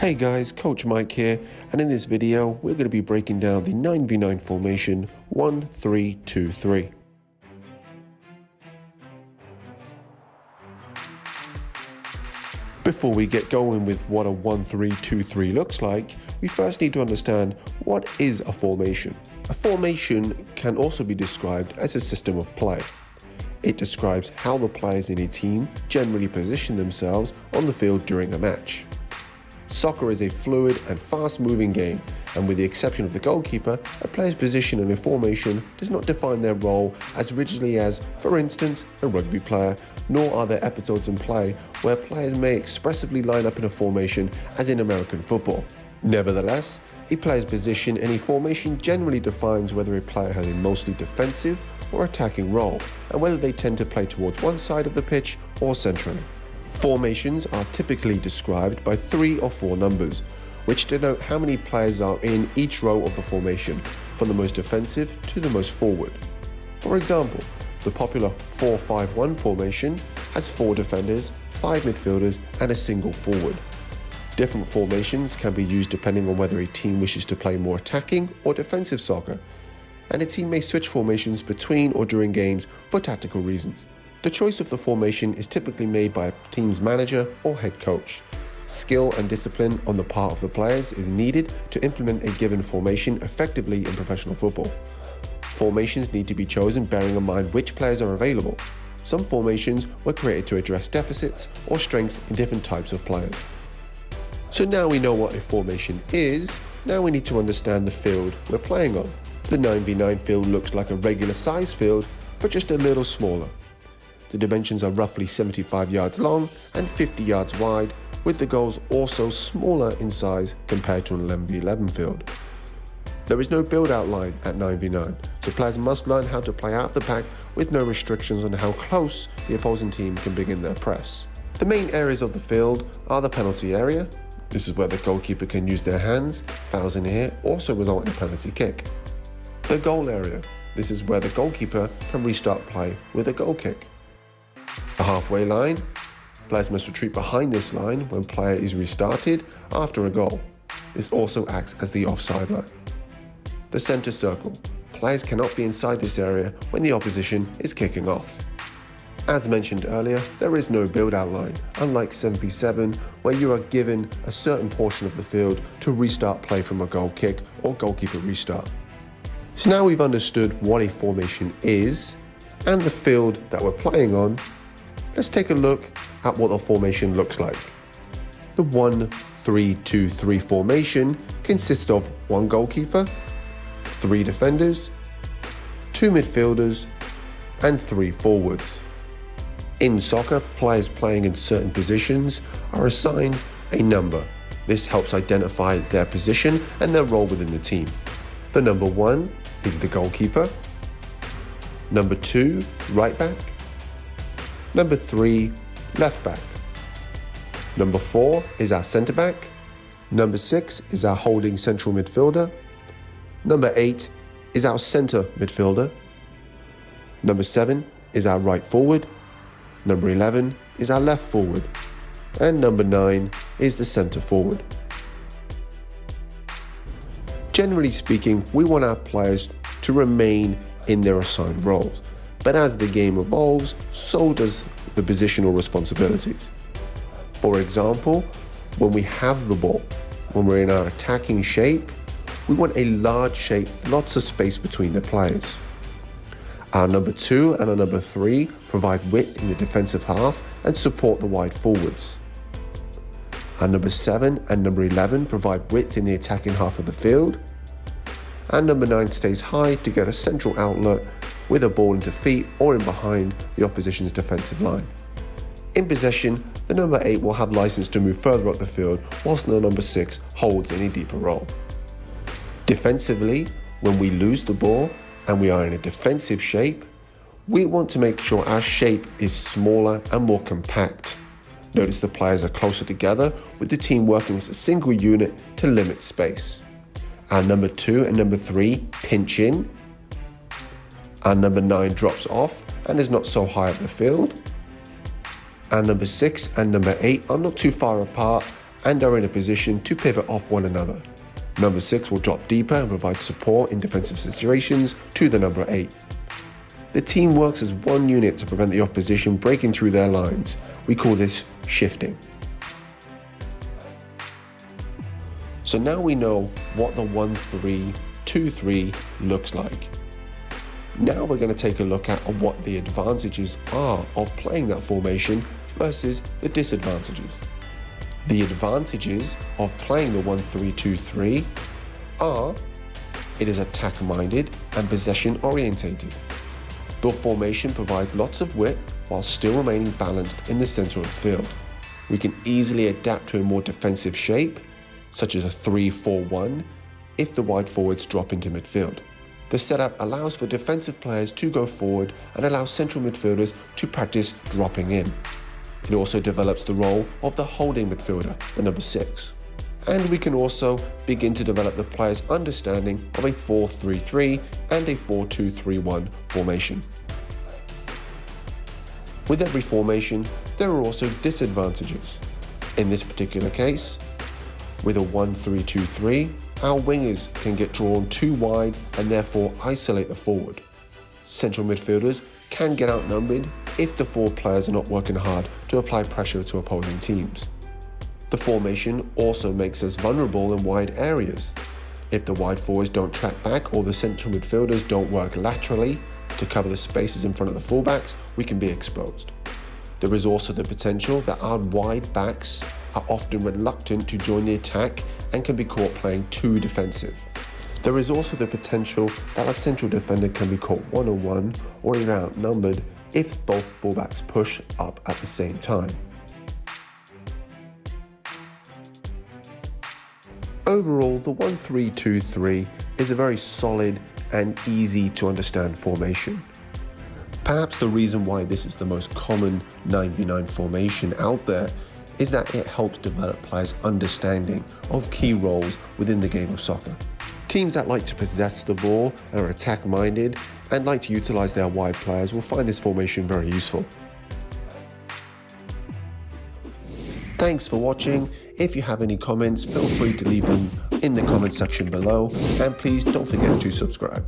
Hey guys, Coach Mike here, and in this video we're going to be breaking down the 9v9 formation 1-3-2-3. Before we get going with what a 1-3-2-3 looks like, we first need to understand what is a formation. A formation can also be described as a system of play. It describes how the players in a team generally position themselves on the field during a match. Soccer is a fluid and fast-moving game, and with the exception of the goalkeeper, a player's position in a formation does not define their role as rigidly as, for instance, a rugby player, nor are there episodes in play where players may expressively line up in a formation as in American football. Nevertheless, a player's position in a formation generally defines whether a player has a mostly defensive or attacking role, and whether they tend to play towards one side of the pitch or centrally. Formations are typically described by 3 or 4 numbers, which denote how many players are in each row of the formation, from the most defensive to the most forward. For example, the popular 4-5-1 formation has 4 defenders, 5 midfielders, and a single forward. Different formations can be used depending on whether a team wishes to play more attacking or defensive soccer, and a team may switch formations between or during games for tactical reasons. The choice of the formation is typically made by a team's manager or head coach. Skill and discipline on the part of the players is needed to implement a given formation effectively in professional football. Formations need to be chosen bearing in mind which players are available. Some formations were created to address deficits or strengths in different types of players. So now we know what a formation is, now we need to understand the field we're playing on. The 9v9 field looks like a regular size field, but just a little smaller. The dimensions are roughly 75 yards long and 50 yards wide, with the goals also smaller in size compared to an 11v11 field. There is no build-out line at 9v9, so players must learn how to play out of the pack with no restrictions on how close the opposing team can begin their press. The main areas of the field are the penalty area. This is where the goalkeeper can use their hands. Fouls in here also result in a penalty kick. The goal area. This is where the goalkeeper can restart play with a goal kick. The halfway line. Players must retreat behind this line when player is restarted after a goal. This also acts as the offside line. The centre circle. Players cannot be inside this area when the opposition is kicking off. As mentioned earlier, there is no build-out line, unlike 7v7 where you are given a certain portion of the field to restart play from a goal kick or goalkeeper restart. So now we've understood what a formation is and the field that we're playing on, let's take a look at what the formation looks like. The 1-3-2-3 formation consists of 1 goalkeeper, 3 defenders, 2 midfielders, and 3 forwards. In soccer, players playing in certain positions are assigned a number. This helps identify their position and their role within the team. The number 1 is the goalkeeper, number 2, right back, number 3, left back, number 4 is our centre back, number 6 is our holding central midfielder, number 8 is our centre midfielder, number 7 is our right forward, number 11 is our left forward, and number 9 is the centre forward. Generally speaking, we want our players to remain in their assigned roles, but as the game evolves, so does the positional responsibilities. For example, when we have the ball, when we're in our attacking shape, we want a large shape, lots of space between the players. Our number 2 and our number 3 provide width in the defensive half and support the wide forwards. Our number 7 and number 11 provide width in the attacking half of the field. And number 9 stays high to get a central outlet with a ball into feet or in behind the opposition's defensive line. In possession, the number 8 will have license to move further up the field, whilst the number 6 holds in a deeper role. Defensively, when we lose the ball and we are in a defensive shape, we want to make sure our shape is smaller and more compact. Notice the players are closer together, with the team working as a single unit to limit space. Our number 2 and number 3 pinch in. Our number 9 drops off and is not so high up the field. Our number 6 and number 8 are not too far apart and are in a position to pivot off one another. Number 6 will drop deeper and provide support in defensive situations to the number 8. The team works as one unit to prevent the opposition breaking through their lines. We call this shifting. So now we know what the 1-3-2-3 looks like. Now we're going to take a look at what the advantages are of playing that formation versus the disadvantages. The advantages of playing the 1-3-2-3 are it is attack-minded and possession-orientated. The formation provides lots of width while still remaining balanced in the center of the field. We can easily adapt to a more defensive shape, such as a 3-4-1, if the wide forwards drop into midfield. The setup allows for defensive players to go forward and allows central midfielders to practice dropping in. It also develops the role of the holding midfielder, the number 6. And we can also begin to develop the player's understanding of a 4-3-3 and a 4-2-3-1 formation. With every formation, there are also disadvantages. In this particular case, with a 1-3-2-3, our wingers can get drawn too wide and therefore isolate the forward. Central midfielders can get outnumbered if the forward players are not working hard to apply pressure to opposing teams. The formation also makes us vulnerable in wide areas. If the wide forwards don't track back or the central midfielders don't work laterally to cover the spaces in front of the fullbacks, we can be exposed. There is also the potential that our wide backs are often reluctant to join the attack and can be caught playing too defensive. There is also the potential that a central defender can be caught one-on-one or even outnumbered if both fullbacks push up at the same time. Overall, the 1-3-2-3 is a very solid and easy to understand formation. Perhaps the reason why this is the most common 9v9 formation out there is that it helps develop players' understanding of key roles within the game of soccer. Teams that like to possess the ball and are attack-minded and like to utilize their wide players will find this formation very useful. Thanks for watching. If you have any comments, feel free to leave them in the comment section below, and please don't forget to subscribe.